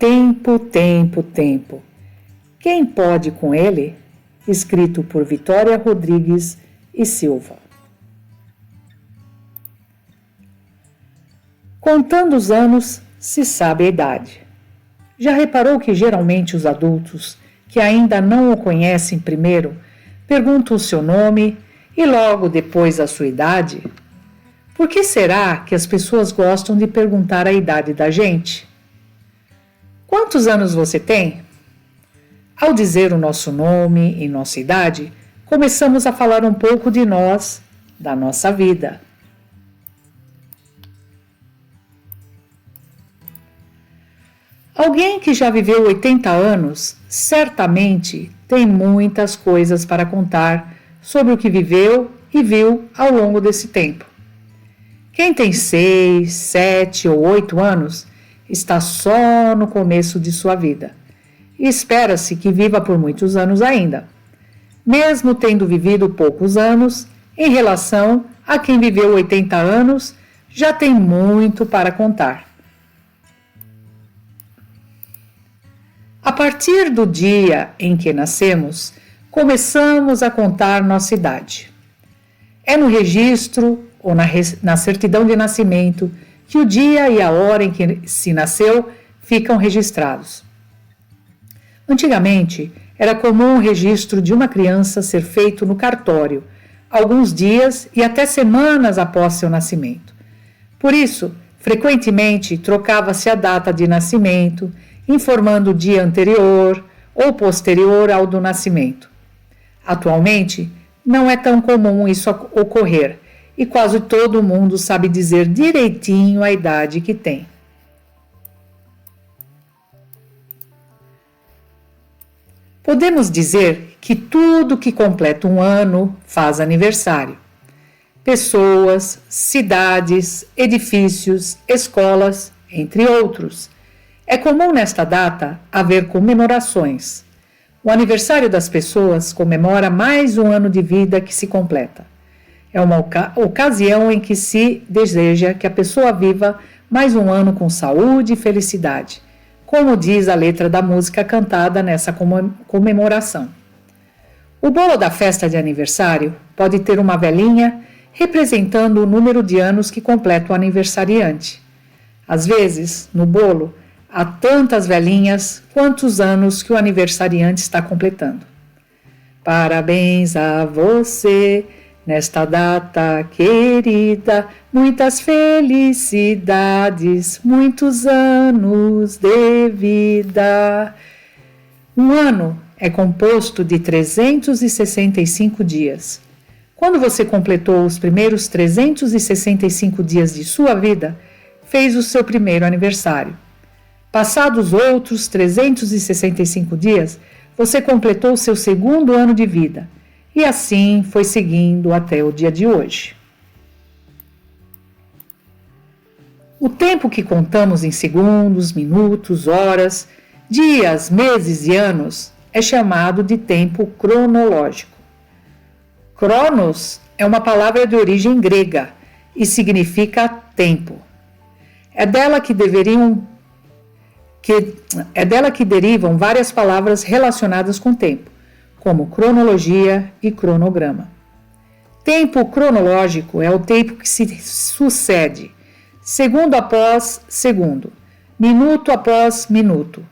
Tempo, tempo, tempo. Quem pode com ele? Escrito por Vitória Rodrigues e Silva. Contando os anos, se sabe a idade. Já reparou que geralmente os adultos, que ainda não o conhecem primeiro, perguntam o seu nome e logo depois a sua idade? Por que será que as pessoas gostam de perguntar a idade da gente? Quantos anos você tem? Ao dizer o nosso nome e nossa idade, começamos a falar um pouco de nós, da nossa vida. Alguém que já viveu 80 anos certamente tem muitas coisas para contar sobre o que viveu e viu ao longo desse tempo. Quem tem 6, 7 ou 8 anos está só no começo de sua vida e espera-se que viva por muitos anos ainda, mesmo tendo vivido poucos anos, em relação a quem viveu 80 anos, já tem muito para contar. A partir do dia em que nascemos, começamos a contar nossa idade. É no registro ou na certidão de nascimento que o dia e a hora em que se nasceu ficam registrados. Antigamente, era comum o registro de uma criança ser feito no cartório, alguns dias e até semanas após seu nascimento. Por isso, frequentemente trocava-se a data de nascimento, informando o dia anterior ou posterior ao do nascimento. Atualmente, não é tão comum isso ocorrer e quase todo mundo sabe dizer direitinho a idade que tem. Podemos dizer que tudo que completa um ano faz aniversário. Pessoas, cidades, edifícios, escolas, entre outros. É comum nesta data haver comemorações. O aniversário das pessoas comemora mais um ano de vida que se completa. É uma ocasião em que se deseja que a pessoa viva mais um ano com saúde e felicidade, como diz a letra da música cantada nessa comemoração. O bolo da festa de aniversário pode ter uma velinha representando o número de anos que completa o aniversariante. Às vezes, no bolo, há tantas velinhas quantos anos que o aniversariante está completando. Parabéns a você, nesta data querida, muitas felicidades, muitos anos de vida. Um ano é composto de 365 dias. Quando você completou os primeiros 365 dias de sua vida, fez o seu primeiro aniversário. Passados outros 365 dias, você completou seu segundo ano de vida. E assim foi seguindo até o dia de hoje. O tempo que contamos em segundos, minutos, horas, dias, meses e anos é chamado de tempo cronológico. Cronos é uma palavra de origem grega e significa tempo. É dela que derivam várias palavras relacionadas com tempo, como cronologia e cronograma. Tempo cronológico é o tempo que se sucede, segundo após segundo, minuto após minuto,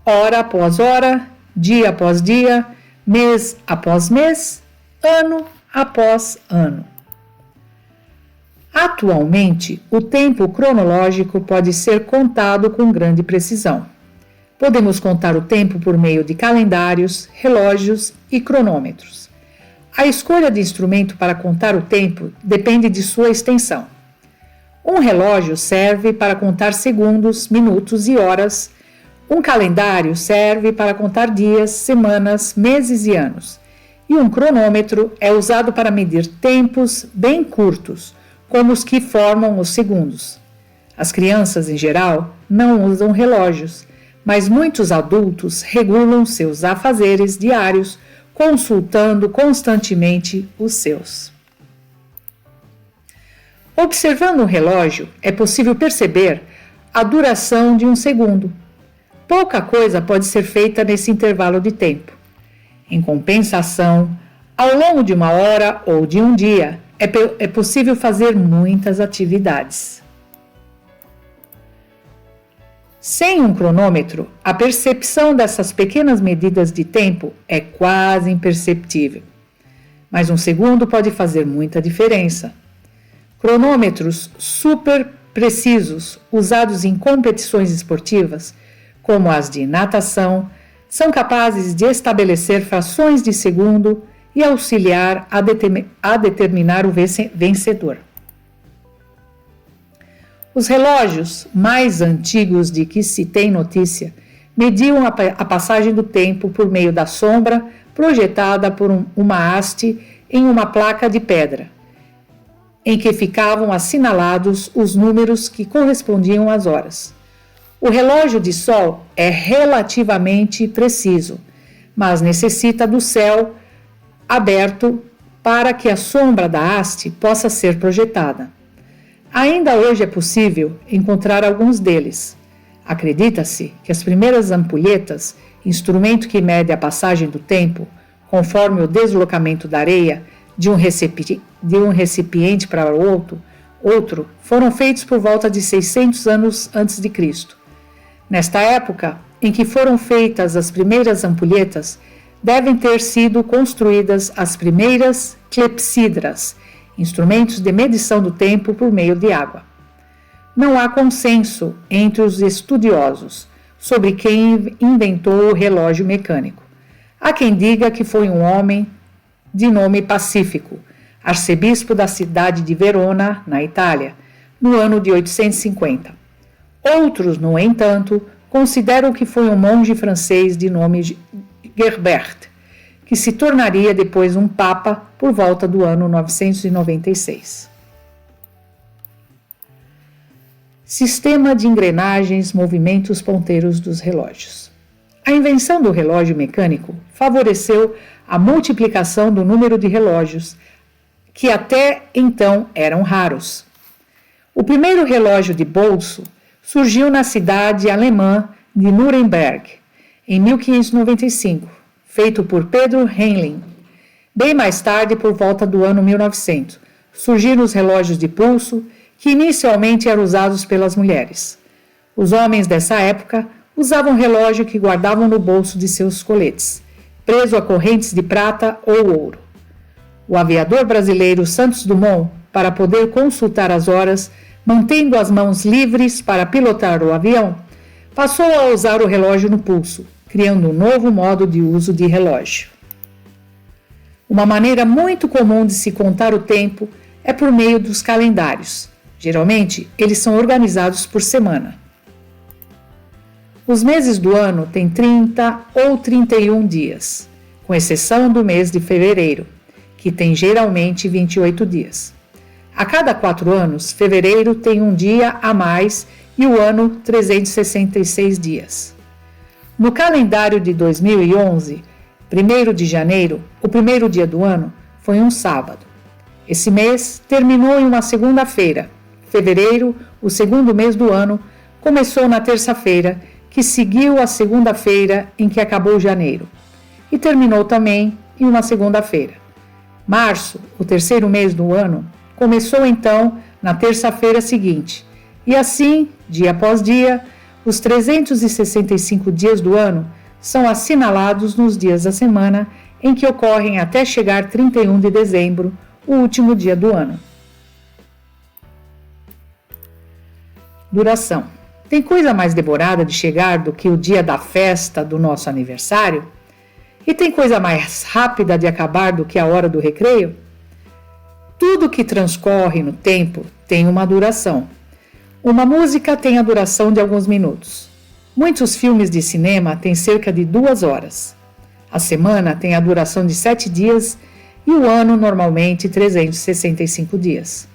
hora após hora, dia após dia, mês após mês, ano após ano. Atualmente, o tempo cronológico pode ser contado com grande precisão. Podemos contar o tempo por meio de calendários, relógios e cronômetros. A escolha de instrumento para contar o tempo depende de sua extensão. Um relógio serve para contar segundos, minutos e horas. Um calendário serve para contar dias, semanas, meses e anos. E um cronômetro é usado para medir tempos bem curtos, como os que formam os segundos. As crianças, em geral, não usam relógios, mas muitos adultos regulam seus afazeres diários, consultando constantemente os seus. Observando um relógio, é possível perceber a duração de um segundo. pouca coisa pode ser feita nesse intervalo de tempo. Em compensação, ao longo de uma hora ou de um dia, é possível fazer muitas atividades. Sem um cronômetro, a percepção dessas pequenas medidas de tempo é quase imperceptível. Mas um segundo pode fazer muita diferença. Cronômetros super precisos, usados em competições esportivas, como as de natação, são capazes de estabelecer frações de segundo e auxiliar a determinar o vencedor. Os relógios mais antigos de que se tem notícia mediam a passagem do tempo por meio da sombra projetada por uma haste em uma placa de pedra, em que ficavam assinalados os números que correspondiam às horas. O relógio de sol é relativamente preciso, mas necessita do céu aberto para que a sombra da haste possa ser projetada. Ainda hoje é possível encontrar alguns deles. Acredita-se que as primeiras ampulhetas, instrumento que mede a passagem do tempo, conforme o deslocamento da areia de um recipiente para outro, foram feitos por volta de 600 anos antes de Cristo. Nesta época, em que foram feitas as primeiras ampulhetas, devem ter sido construídas as primeiras clepsidras, instrumentos de medição do tempo por meio de água. Não há consenso entre os estudiosos sobre quem inventou o relógio mecânico. Há quem diga que foi um homem de nome Pacífico, arcebispo da cidade de Verona, na Itália, no ano de 850. Outros, no entanto, consideram que foi um monge francês de nome Gerbert, que se tornaria depois um papa por volta do ano 996. Sistema de engrenagens, movimentos ponteiros dos relógios. A invenção do relógio mecânico favoreceu a multiplicação do número de relógios, que até então eram raros. O primeiro relógio de bolso surgiu na cidade alemã de Nuremberg, em 1595, feito por Pedro Henling. Bem mais tarde, por volta do ano 1900, surgiram os relógios de pulso, que inicialmente eram usados pelas mulheres. Os homens dessa época usavam relógio que guardavam no bolso de seus coletes, preso a correntes de prata ou ouro. O aviador brasileiro Santos Dumont, para poder consultar as horas, mantendo as mãos livres para pilotar o avião, passou a usar o relógio no pulso, criando um novo modo de uso de relógio. Uma maneira muito comum de se contar o tempo é por meio dos calendários. Geralmente, eles são organizados por semana. Os meses do ano têm 30 ou 31 dias, com exceção do mês de fevereiro, que tem geralmente 28 dias. A cada 4 anos, fevereiro tem um dia a mais e o ano 366 dias. No calendário de 2011, 1º de janeiro, o primeiro dia do ano, foi um sábado. Esse mês terminou em uma segunda-feira. Fevereiro, o segundo mês do ano, começou na terça-feira, que seguiu a segunda-feira em que acabou janeiro, e terminou também em uma segunda-feira. Março, o terceiro mês do ano, começou então na terça-feira seguinte, e assim, dia após dia, os 365 dias do ano são assinalados nos dias da semana em que ocorrem até chegar 31 de dezembro, o último dia do ano. Duração. Tem coisa mais demorada de chegar do que o dia da festa do nosso aniversário? E tem coisa mais rápida de acabar do que a hora do recreio? Tudo que transcorre no tempo tem uma duração. Uma música tem a duração de alguns minutos. Muitos filmes de cinema têm cerca de 2 horas. A semana tem a duração de 7 dias e o ano normalmente 365 dias.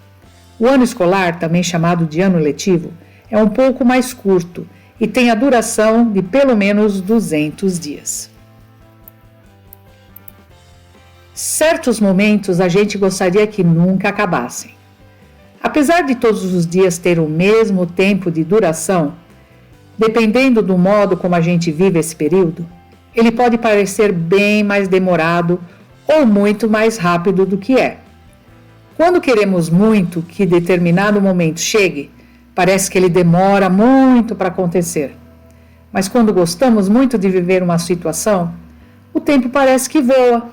O ano escolar, também chamado de ano letivo, é um pouco mais curto e tem a duração de pelo menos 200 dias. Certos momentos a gente gostaria que nunca acabassem. Apesar de todos os dias ter o mesmo tempo de duração, Dependendo do modo como a gente vive esse período, ele pode parecer bem mais demorado ou muito mais rápido do que é. Quando queremos muito que determinado momento chegue, parece que ele demora muito para acontecer. Mas quando gostamos muito de viver uma situação, o tempo parece que voa.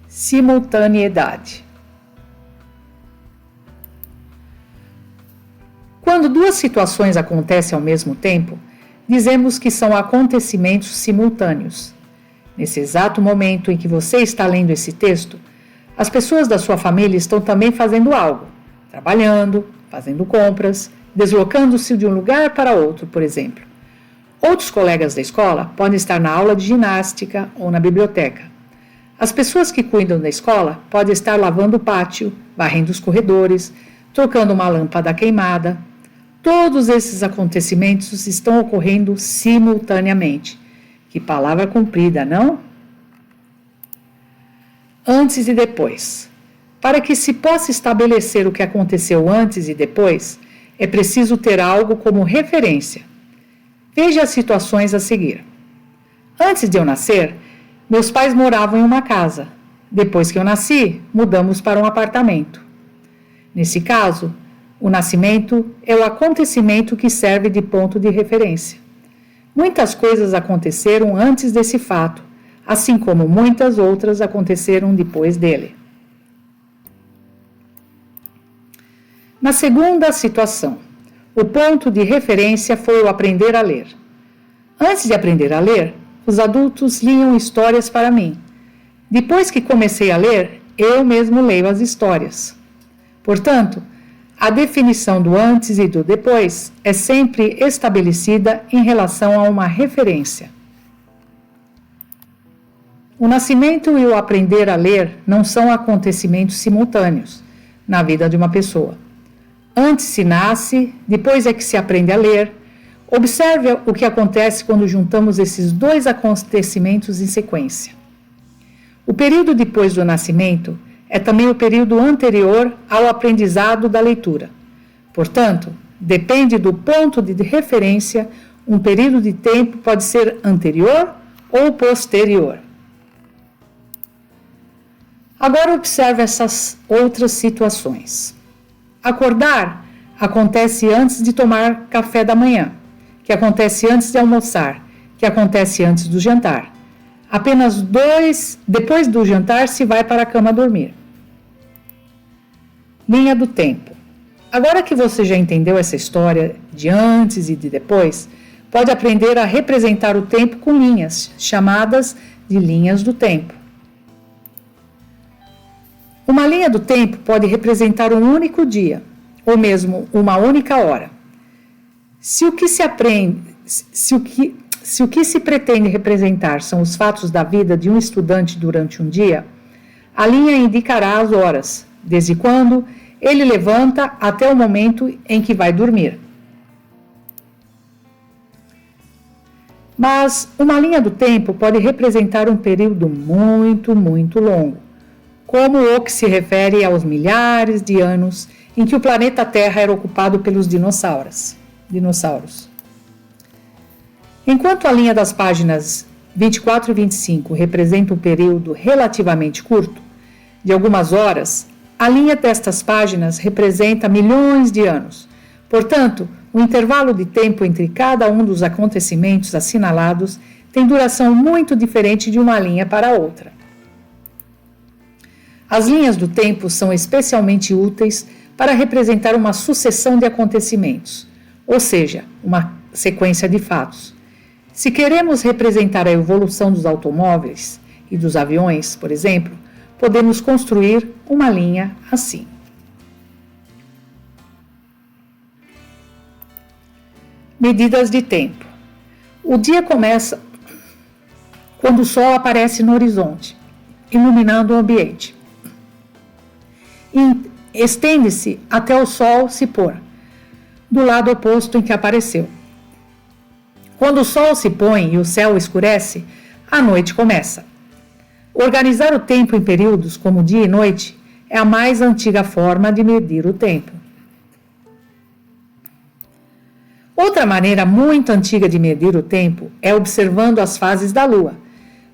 Simultaneidade. Quando duas situações acontecem ao mesmo tempo, dizemos que são acontecimentos simultâneos. Nesse exato momento em que você está lendo esse texto, as pessoas da sua família estão também fazendo algo, trabalhando, fazendo compras, deslocando-se de um lugar para outro, por exemplo. Outros colegas da escola podem estar na aula de ginástica ou na biblioteca. As pessoas que cuidam da escola podem estar lavando o pátio, varrendo os corredores, trocando uma lâmpada queimada. Todos esses acontecimentos estão ocorrendo simultaneamente. Que palavra comprida, não? Antes e depois. Para que se possa estabelecer o que aconteceu antes e depois, é preciso ter algo como referência. Veja as situações a seguir. Antes de eu nascer, meus pais moravam em uma casa. Depois que eu nasci, mudamos para um apartamento. Nesse caso, o nascimento é o acontecimento que serve de ponto de referência. Muitas coisas aconteceram antes desse fato, assim como muitas outras aconteceram depois dele. Na segunda situação, o ponto de referência foi o aprender a ler. Antes de aprender a ler, os adultos liam histórias para mim. Depois que comecei a ler, eu mesmo leio as histórias. Portanto, a definição do antes e do depois é sempre estabelecida em relação a uma referência. O nascimento e o aprender a ler não são acontecimentos simultâneos na vida de uma pessoa. Antes se nasce, depois é que se aprende a ler. Observe o que acontece quando juntamos esses dois acontecimentos em sequência. O período depois do nascimento é também o período anterior ao aprendizado da leitura. Portanto, depende do ponto de referência, um período de tempo pode ser anterior ou posterior. Agora observe essas outras situações. Acordar acontece antes de tomar café da manhã, que acontece antes de almoçar, que acontece antes do jantar. Apenas depois do jantar se vai para a cama dormir. Linha do tempo. Agora que você já entendeu essa história de antes e de depois, pode aprender a representar o tempo com linhas, chamadas de linhas do tempo. Uma linha do tempo pode representar um único dia, ou mesmo uma única hora. Se o que se pretende representar são os fatos da vida de um estudante durante um dia, a linha indicará as horas, desde quando ele levanta até o momento em que vai dormir. Mas uma linha do tempo pode representar um período muito, muito longo, como o que se refere aos milhares de anos em que o planeta Terra era ocupado pelos dinossauros. Enquanto a linha das páginas 24 e 25 representa um período relativamente curto, de algumas horas, a linha destas páginas representa milhões de anos. Portanto, o intervalo de tempo entre cada um dos acontecimentos assinalados tem duração muito diferente de uma linha para outra. As linhas do tempo são especialmente úteis para representar uma sucessão de acontecimentos, ou seja, uma sequência de fatos. Se queremos representar a evolução dos automóveis e dos aviões, por exemplo, podemos construir uma linha assim. Medidas de tempo. O dia começa quando o sol aparece no horizonte, iluminando o ambiente. E estende-se até o sol se pôr, do lado oposto em que apareceu. Quando o sol se põe e o céu escurece, a noite começa. Organizar o tempo em períodos como dia e noite é a mais antiga forma de medir o tempo. Outra maneira muito antiga de medir o tempo é observando as fases da Lua.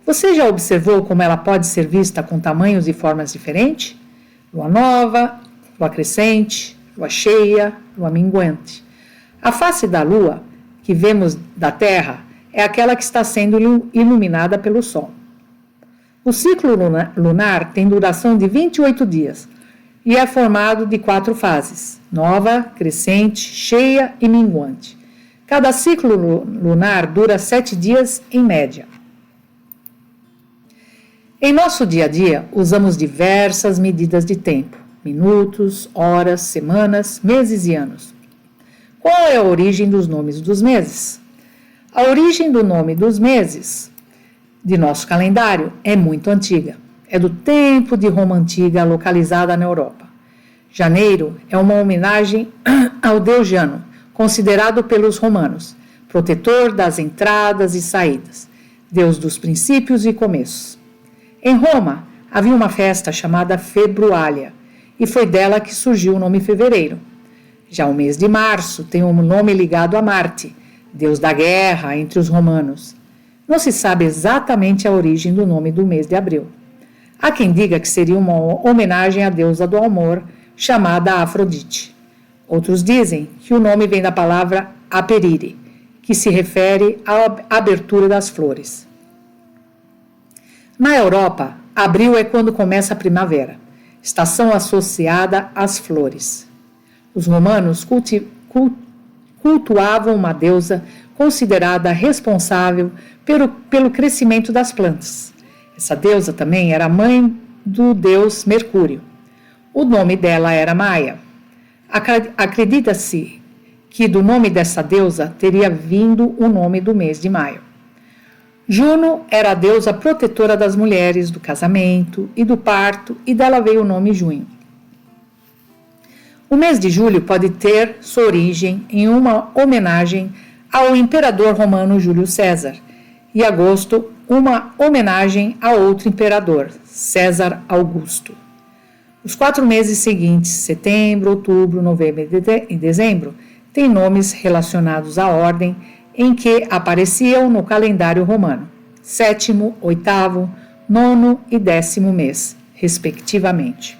Você já observou como ela pode ser vista com tamanhos e formas diferentes? Lua nova, lua crescente, lua cheia, lua minguante. A face da Lua, que vemos da Terra, é aquela que está sendo iluminada pelo Sol. O ciclo lunar tem duração de 28 dias e é formado de 4 fases: nova, crescente, cheia e minguante. Cada ciclo lunar dura 7 dias em média. Em nosso dia a dia, usamos diversas medidas de tempo: minutos, horas, semanas, meses e anos. Qual é a origem dos nomes dos meses? A origem do nome dos meses de nosso calendário é muito antiga. É do tempo de Roma Antiga, localizada na Europa. Janeiro é uma homenagem ao deus Jano, considerado pelos romanos, protetor das entradas e saídas, deus dos princípios e começos. Em Roma, havia uma festa chamada Februália, e foi dela que surgiu o nome fevereiro. Já o mês de março tem um nome ligado a Marte, deus da guerra entre os romanos. Não se sabe exatamente a origem do nome do mês de abril. Há quem diga que seria uma homenagem à deusa do amor, chamada Afrodite. Outros dizem que o nome vem da palavra aperire, que se refere à abertura das flores. Na Europa, abril é quando começa a primavera, estação associada às flores. Os romanos cultuavam uma deusa considerada responsável pelo crescimento das plantas. Essa deusa também era mãe do deus Mercúrio. O nome dela era Maia. Acredita-se que do nome dessa deusa teria vindo o nome do mês de maio. Juno era a deusa protetora das mulheres, do casamento e do parto, e dela veio o nome junho. O mês de julho pode ter sua origem em uma homenagem ao imperador romano Júlio César, e agosto, uma homenagem a outro imperador, César Augusto. Os 4 meses seguintes, setembro, outubro, novembro e dezembro, têm nomes relacionados à ordem em que apareciam no calendário romano: 7º, 8º, 9º e 10º mês, respectivamente.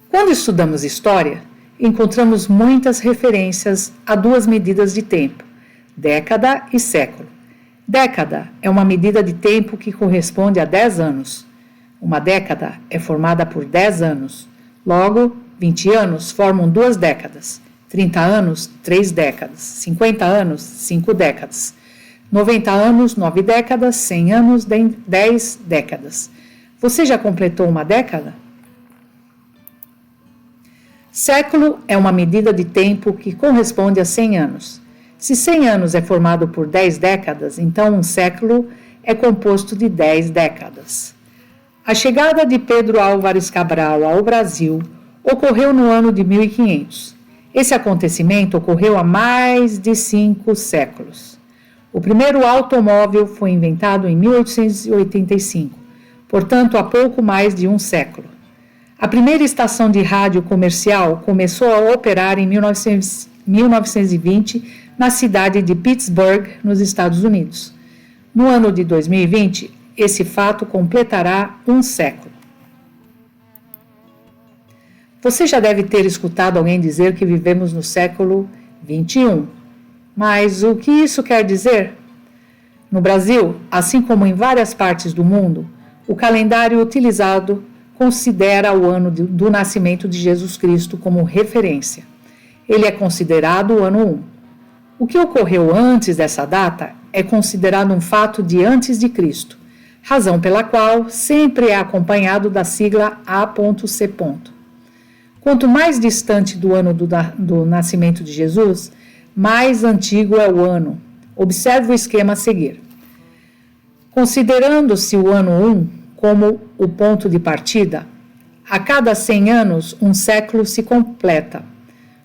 Quando estudamos história, encontramos muitas referências a 2 medidas de tempo: década e século. Década é uma medida de tempo que corresponde a 10 anos. Uma década é formada por 10 anos. Logo, 20 anos formam 2 décadas. 30 anos, 3 décadas. 50 anos, 5 décadas. 90 anos, 9 décadas. 100 anos, 10 décadas. Você já completou uma década? Século é uma medida de tempo que corresponde a 100 anos. Se 100 anos é formado por 10 décadas, então um século é composto de 10 décadas. A chegada de Pedro Álvares Cabral ao Brasil ocorreu no ano de 1500. Esse acontecimento ocorreu há mais de 5 séculos. O primeiro automóvel foi inventado em 1885, portanto há pouco mais de um século. A primeira estação de rádio comercial começou a operar em 1920 na cidade de Pittsburgh, nos Estados Unidos. No ano de 2020, esse fato completará um século. Você já deve ter escutado alguém dizer que vivemos no século XXI. Mas o que isso quer dizer? No Brasil, assim como em várias partes do mundo, o calendário utilizado considera o ano do nascimento de Jesus Cristo como referência. Ele é considerado o ano 1. O que ocorreu antes dessa data é considerado um fato de antes de Cristo, razão pela qual sempre é acompanhado da sigla A.C. Quanto mais distante do ano do nascimento de Jesus, mais antigo é o ano. Observe o esquema a seguir. Considerando-se o ano 1 como o ponto de partida, a cada 100 anos um século se completa.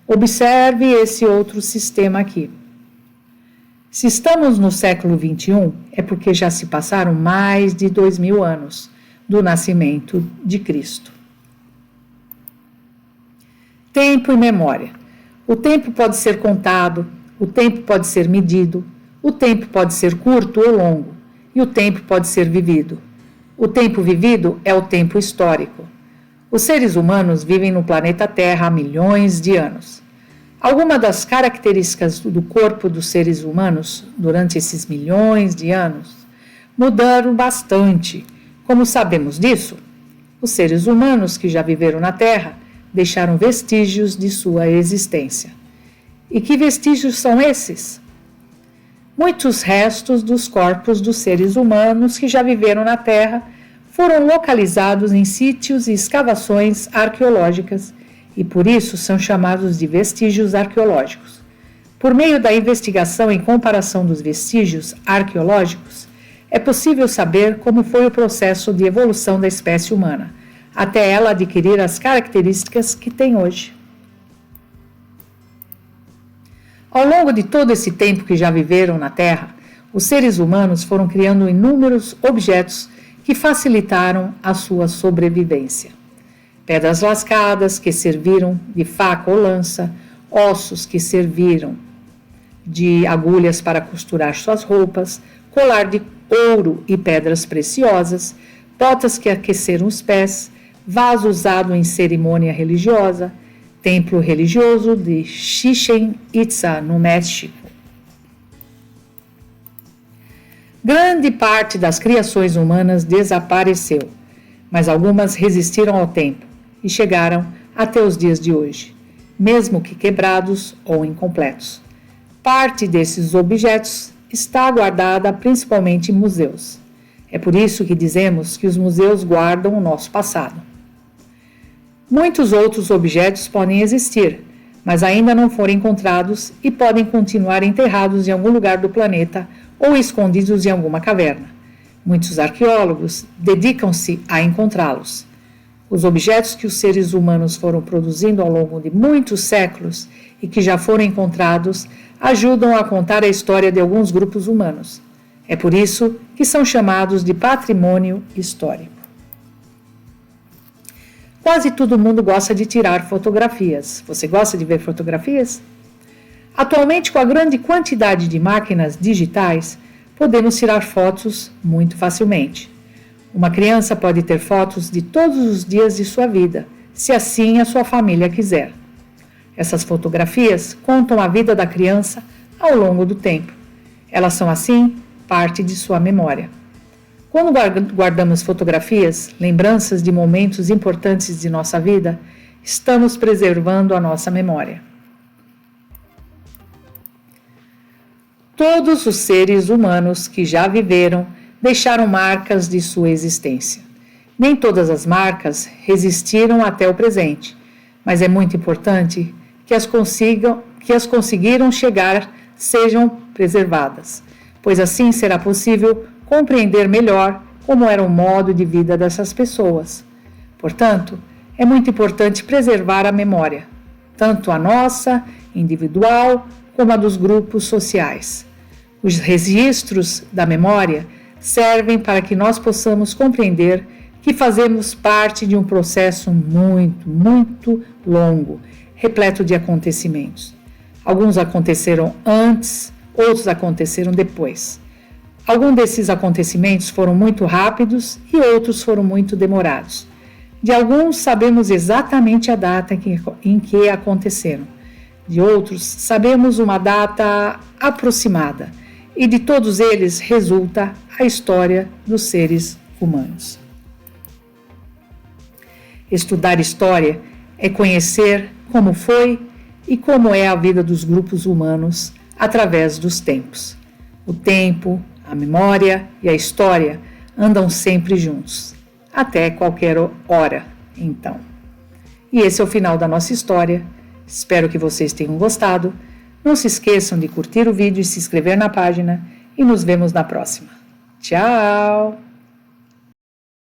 Observe esse outro sistema aqui. Se estamos no século XXI, é porque já se passaram mais de 2000 anos do nascimento de Cristo. Tempo e memória. O tempo pode ser contado, o tempo pode ser medido, o tempo pode ser curto ou longo, e o tempo pode ser vivido. O tempo vivido é o tempo histórico. Os seres humanos vivem no planeta Terra há milhões de anos. Algumas das características do corpo dos seres humanos durante esses milhões de anos mudaram bastante. Como sabemos disso? Os seres humanos que já viveram na Terra deixaram vestígios de sua existência. E que vestígios são esses? Muitos restos dos corpos dos seres humanos que já viveram na Terra foram localizados em sítios e escavações arqueológicas e por isso são chamados de vestígios arqueológicos. Por meio da investigação e comparação dos vestígios arqueológicos, é possível saber como foi o processo de evolução da espécie humana, até ela adquirir as características que tem hoje. Ao longo de todo esse tempo que já viveram na Terra, os seres humanos foram criando inúmeros objetos que facilitaram a sua sobrevivência. Pedras lascadas que serviram de faca ou lança, ossos que serviram de agulhas para costurar suas roupas, colar de ouro e pedras preciosas, botas que aqueceram os pés, vaso usado em cerimônia religiosa, templo religioso de Chichén Itzá, no México. Grande parte das criações humanas desapareceu, mas algumas resistiram ao tempo e chegaram até os dias de hoje, mesmo que quebrados ou incompletos. Parte desses objetos está guardada principalmente em museus. É por isso que dizemos que os museus guardam o nosso passado. Muitos outros objetos podem existir, mas ainda não foram encontrados e podem continuar enterrados em algum lugar do planeta ou escondidos em alguma caverna. Muitos arqueólogos dedicam-se a encontrá-los. Os objetos que os seres humanos foram produzindo ao longo de muitos séculos e que já foram encontrados ajudam a contar a história de alguns grupos humanos. É por isso que são chamados de patrimônio histórico. Quase todo mundo gosta de tirar fotografias. Você gosta de ver fotografias? Atualmente, com a grande quantidade de máquinas digitais, podemos tirar fotos muito facilmente. Uma criança pode ter fotos de todos os dias de sua vida, se assim a sua família quiser. Essas fotografias contam a vida da criança ao longo do tempo. Elas são, assim, parte de sua memória. Quando guardamos fotografias, lembranças de momentos importantes de nossa vida, estamos preservando a nossa memória. Todos os seres humanos que já viveram deixaram marcas de sua existência. Nem todas as marcas resistiram até o presente, mas é muito importante que as conseguiram chegar sejam preservadas, pois assim será possível compreender melhor como era o modo de vida dessas pessoas. Portanto, é muito importante preservar a memória, tanto a nossa, individual, como a dos grupos sociais. Os registros da memória servem para que nós possamos compreender que fazemos parte de um processo muito longo, repleto de acontecimentos. Alguns aconteceram antes, outros aconteceram depois. Alguns desses acontecimentos foram muito rápidos e outros foram muito demorados. De alguns sabemos exatamente a data em que aconteceram. De outros sabemos uma data aproximada. E de todos eles resulta a história dos seres humanos. Estudar história é conhecer como foi e como é a vida dos grupos humanos através dos tempos. O tempo, a memória e a história andam sempre juntos, até qualquer hora, então. E esse é o final da nossa história. Espero que vocês tenham gostado. Não se esqueçam de curtir o vídeo e se inscrever na página e nos vemos na próxima. Tchau!